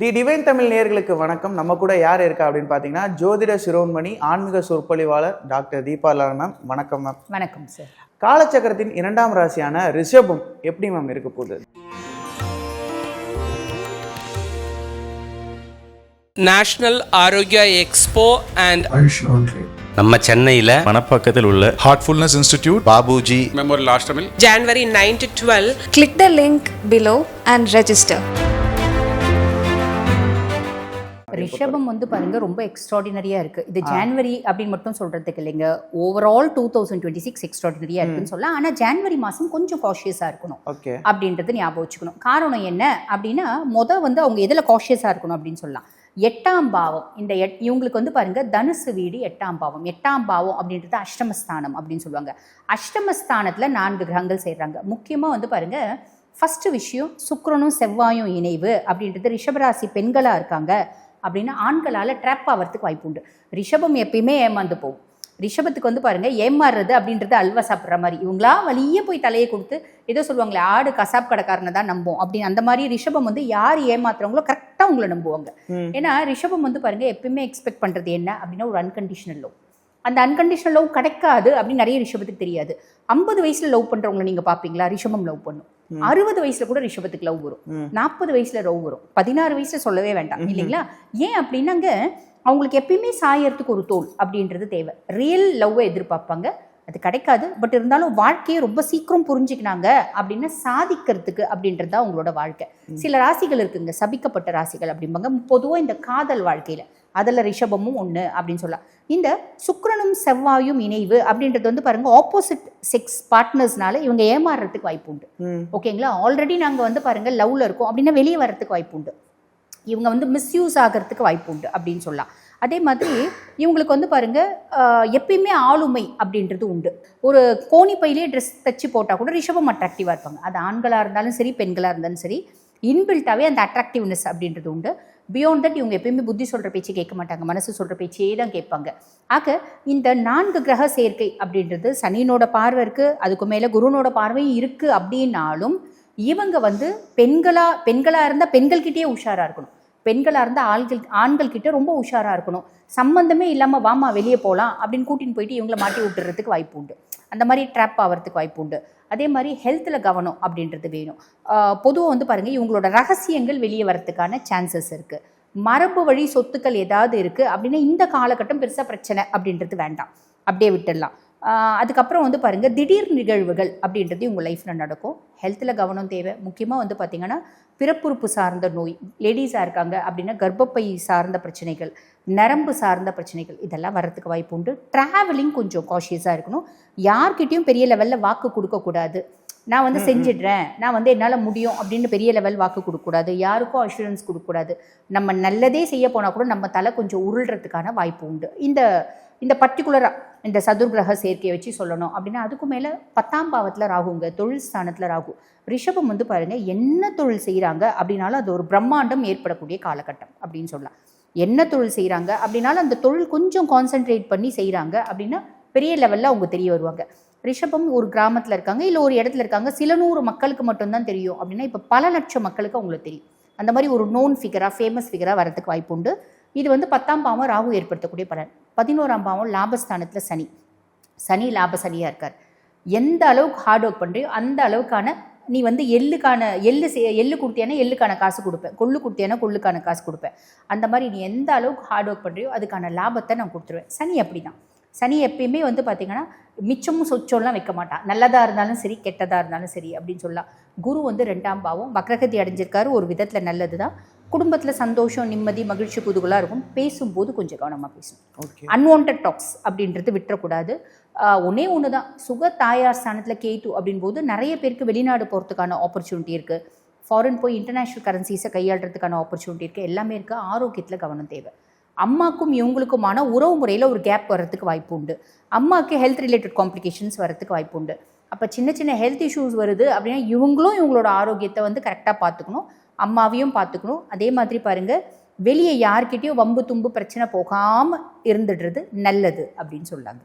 The divine Tamil நேயர்களுக்கு வணக்கம். நம்ம கூட யார் இருக்கா அப்படின்னு பார்த்தீங்கன்னா, ஜோதிட சிரோன்மணி ஆன்மீக சொற்பொழிவாளர் டாக்டர் தீபா லால் மேம். வணக்கம் மேம். வணக்கம் சார். காலச்சக்கரத்தின் 2ஆம் ராசியான ரிஷபம் எப்படி மேம் இருக்க போகுது? நேஷனல் ஆரோக்கியா எக்ஸ்போ அண்ட் நம்ம சென்னையில் மணப்பாக்கத்தில் உள்ள Heartfulness Institute, Babuji Memorial Ashtamil. January 9 to 12. Click the link below and register. ரிஷபம் பாருங்க ரொம்ப எக்ஸ்ட்ராடினரியா இருக்கு. இது ஜான்வரி அப்படின்னு மட்டும் சொல்றதுக்கு இல்லைங்க, ஓவரால் 2026 எக்ஸ்ட்ராடினரியா இருக்குன்னு சொல்லலாம். ஆனா ஜான்வரி மாசம் கொஞ்சம் காஷியஸா இருக்கணும் அப்படின்றது ஞாபகம் வச்சுக்கணும். காரணம் என்ன அப்படின்னா, அவங்க எதுல காஷியஸா இருக்கணும் அப்படின்னு சொல்லலாம். 8ஆம் பாவம், இந்த இவங்களுக்கு பாருங்க தனுசு வீடு 8ஆம் பாவம். 8ஆம் பாவம் அப்படின்றது அஷ்டமஸ்தானம் அப்படின்னு சொல்லுவாங்க. அஷ்டமஸ்தானத்துல 4 கிரகங்கள் சேர்றாங்க. முக்கியமா பாருங்க, ஃபர்ஸ்ட் விஷயம் சுக்கிரனும் செவ்வாயும் இணைவு அப்படின்றது. ரிஷபராசி பெண்களா இருக்காங்க அப்படின்னா ஆண்களால் ட்ராப் ஆகிறதுக்கு வாய்ப்பு உண்டு. ரிஷபம் எப்பயுமே ஏமாந்து போகும். ரிஷபத்துக்கு பாருங்க, ஏமாறுறது அப்படின்றது அல்வா சாப்பிட்ற மாதிரி. இவங்களா வழியே போய் தலையை கொடுத்து ஏதோ சொல்லுவாங்களே, ஆடு கசாப் கடைக்காரனை தான் நம்பும் அப்படின்னு. அந்த மாதிரி ரிஷபம் யார் ஏமாத்துறவங்களோ கரெக்டாக உங்களை நம்புவாங்க. ஏன்னா ரிஷபம் பாருங்க எப்பயுமே எக்ஸ்பெக்ட் பண்ணுறது என்ன அப்படின்னா, ஒரு அன்கண்டிஷனல் லவ். அந்த அன்கண்டிஷனல் லவ் கிடைக்காது அப்படின்னு நிறைய ரிஷபத்துக்கு தெரியாது. 50 வயசுல லவ் பண்றவங்களை நீங்க பாப்பீங்களா? ரிஷபம் லவ் பண்ணும். 60 வயசுல கூட ரிஷபத்துக்கு லவ் வரும். 40 வயசுல லவ் வரும். 16 வயசுல சொல்லவே வேண்டாம் இல்லைங்களா? ஏன் அப்படின்னாங்க, அவங்களுக்கு எப்பயுமே சாயறதுக்கு ஒரு தோல் அப்படின்றது தேவை. ரியல் லவ்வை எதிர்பார்ப்பாங்க, அது கிடைக்காது. பட் இருந்தாலும் வாழ்க்கையை ரொம்ப சீக்கிரம் புரிஞ்சுக்கினாங்க அப்படின்னா சாதிக்கிறதுக்கு அப்படின்றது தான் அவங்களோட வாழ்க்கை. சில ராசிகள் இருக்குங்க, சபிக்கப்பட்ட ராசிகள் அப்படிம்பாங்க பொதுவாக இந்த காதல் வாழ்க்கையில. அதில் ரிஷபமும் ஒன்று அப்படின்னு சொல்லலாம். இந்த சுக்கிரனும் செவ்வாயும் இணைவு அப்படின்றது பாருங்க, ஆப்போசிட் செக்ஸ் பார்ட்னர்ஸ்னால இவங்க ஏமாறுறதுக்கு வாய்ப்பு உண்டு. ஓகேங்களா? ஆல்ரெடி நாங்கள் பாருங்க லவ்ல இருக்கோம் அப்படின்னா வெளியே வர்றதுக்கு வாய்ப்பு உண்டு. இவங்க மிஸ்யூஸ் ஆகிறதுக்கு வாய்ப்பு உண்டு அப்படின்னு சொல்லலாம். அதே மாதிரி இவங்களுக்கு பாருங்க, எப்பயுமே ஆளுமை அப்படின்றது உண்டு. ஒரு கோணி பையிலே ட்ரெஸ் தச்சு போட்டால் கூட ரிஷபம் அட்ராக்டிவாக இருப்பாங்க. அது ஆண்களாக இருந்தாலும் சரி, பெண்களாக இருந்தாலும் சரி, இன்பில்ட்டாகவே அந்த அட்ராக்டிவ்னஸ் அப்படின்றது உண்டு. பியாண்ட் தட் இவங்க எப்பயுமே புத்தி சொல்கிற பேச்சு கேட்க மாட்டாங்க, மனசு சொல்கிற பேச்சே தான் கேட்பாங்க. ஆக இந்த 4 கிரக சேர்க்கை அப்படின்றது, சனியினோட பார்வை இருக்குது, அதுக்கு மேலே குருனோட பார்வையும் இருக்குது அப்படின்னாலும் இவங்க பெண்களாக இருந்தால் பெண்கள்கிட்டயே உஷாராக இருக்கணும். பெண்களாக இருந்தால் ஆண்கள் கிட்ட ரொம்ப உஷாராக இருக்கணும். சம்பந்தமே இல்லாமல் வாமா வெளியே போகலாம் அப்படின்னு கூட்டின்னு போயிட்டு இவங்கள மாட்டி விட்டுறதுக்கு வாய்ப்பு உண்டு. அந்த மாதிரி ட்ராப் ஆகிறதுக்கு வாய்ப்பு உண்டு. அதே மாதிரி ஹெல்த்தில் கவனம் அப்படின்றது வேணும். பொதுவாக பாருங்கள், இவங்களோட ரகசியங்கள் வெளியே வரத்துக்கான சான்சஸ் இருக்குது. மரபு வழி சொத்துக்கள் ஏதாவது இருக்குது அப்படின்னா இந்த காலகட்டம் பெருசாக பிரச்சனை அப்படின்றது வேண்டாம், அப்படியே விட்டுடலாம். அதுக்கப்புறம் பாருங்கள், திடீர் நிகழ்வுகள் அப்படின்றது உங்கள் லைஃப்பில் நடக்கும். ஹெல்த்தில் கவனம் தேவை. முக்கியமாக பார்த்தீங்கன்னா, பிறப்புறுப்பு சார்ந்த நோய், லேடிஸாக இருக்காங்க அப்படின்னா கர்ப்பப்பை சார்ந்த பிரச்சனைகள், நரம்பு சார்ந்த பிரச்சனைகள் இதெல்லாம் வர்றதுக்கு வாய்ப்பு உண்டு. ட்ராவலிங் கொஞ்சம் காஷியஸாக இருக்கணும். யார்கிட்டையும் பெரிய லெவலில் வாக்கு கொடுக்கக்கூடாது. நான் செஞ்சிடுறேன், நான் என்னால் முடியும் அப்படின்னு பெரிய லெவல் வாக்கு கொடுக்கக்கூடாது. யாருக்கும் அஷூரன்ஸ் கொடுக்கக்கூடாது. நம்ம நல்லதே செய்ய போனால் கூட நம்ம தலை கொஞ்சம் உருள்றதுக்கான வாய்ப்பு உண்டு. இந்த பர்டிகுலராக இந்த சதுர்கிரக சேர்க்கையை வச்சு சொல்லணும் அப்படின்னா, அதுக்கு மேலே 10ஆம் பாவத்தில் ராகுங்க, தொழில் ஸ்தானத்தில் ராகு. ரிஷபம் பாருங்க, என்ன தொழில் செய்கிறாங்க அப்படின்னாலும் அது ஒரு பிரம்மாண்டம் ஏற்படக்கூடிய காலகட்டம் அப்படின்னு சொல்லலாம். என்ன தொழில் செய்கிறாங்க அப்படின்னாலும் அந்த தொழில் கொஞ்சம் கான்சென்ட்ரேட் பண்ணி செய்கிறாங்க அப்படின்னா பெரிய லெவலில் அவங்க தெரிய வருவாங்க. ரிஷபம் ஒரு கிராமத்தில் இருக்காங்க, இல்லை ஒரு இடத்துல இருக்காங்க, சில 100 மக்களுக்கு மட்டும்தான் தெரியும் அப்படின்னா இப்போ பல லட்சம் மக்களுக்கு அவங்களுக்கு தெரியும். அந்த மாதிரி ஒரு நோன் ஃபிகராக, ஃபேமஸ் ஃபிகராக வரதுக்கு வாய்ப்பு உண்டு. இது 10ஆம் பாவம் ராகு ஏற்படுத்தக்கூடிய பலன். 11ஆம் பாவம் லாபஸ்தானத்தில் சனி லாப சனியாக இருக்கார். எந்த அளவுக்கு ஹார்ட் ஒர்க் பண்ணுறியோ அந்த அளவுக்கான நீ எள்ளு கொடுத்தியானா எள்ளுக்கான காசு கொடுப்பேன், கொள்ளு கொடுத்தியானா கொள்ளுக்கான காசு கொடுப்பேன். அந்த மாதிரி நீ எந்த அளவுக்கு ஹார்ட் ஒர்க் பண்ணுறியோ அதுக்கான லாபத்தை நான் கொடுத்துருவேன். சனி அப்படி தான். சனி எப்பயுமே பார்த்தீங்கன்னா மிச்சமும் சொச்சம்லாம் வைக்க மாட்டான். நல்லதாக இருந்தாலும் சரி, கெட்டதாக இருந்தாலும் சரி அப்படின்னு சொல்லலாம். குரு 2ஆம் பாவம் வக்ரகதி அடைஞ்சிருக்காரு. ஒரு விதத்தில் நல்லது தான். குடும்பத்தில் சந்தோஷம், நிம்மதி, மகிழ்ச்சி, குதூகலாக இருக்கும். பேசும்போது கொஞ்சம் கவனமாக பேசணும். அன்வான்ட் டாக்ஸ் அப்படின்றது விட்டுறக்கூடாது. ஒன்று தான், சுக தாயார் ஸ்தானத்தில் கேத்து அப்படின் போது நிறைய பேருக்கு வெளிநாடு போகிறதுக்கான ஆப்பர்ச்சுனிட்டி இருக்குது. ஃபாரின் போய் இன்டர்நேஷ்னல் கரன்சிஸை கையாளுறதுக்கான ஆப்பர்ச்சுனிட்டி இருக்குது. எல்லாமே இருக்குது. ஆரோக்கியத்தில் கவனம் தேவை. அம்மாக்கும் இவங்களுக்குமான உறவு முறையில் ஒரு கேப் வர்றதுக்கு வாய்ப்பு உண்டு. அம்மாவுக்கு ஹெல்த் ரிலேட்டட் காம்ப்ளிகேஷன்ஸ் வரதுக்கு வாய்ப்பு உண்டு. அப்போ சின்ன ஹெல்த் இஷ்யூஸ் வருது அப்படின்னா இவங்களோட ஆரோக்கியத்தை கரெக்டாக பார்த்துக்கணும். அம்மாவையும் பார்த்துக்கணும். அதே மாதிரி பாருங்கள், வெளியே யார்கிட்டையும் வம்பு தும்பு பிரச்சனை போகாமல் இருந்துடுறது நல்லது அப்படின்னு சொல்லாங்க.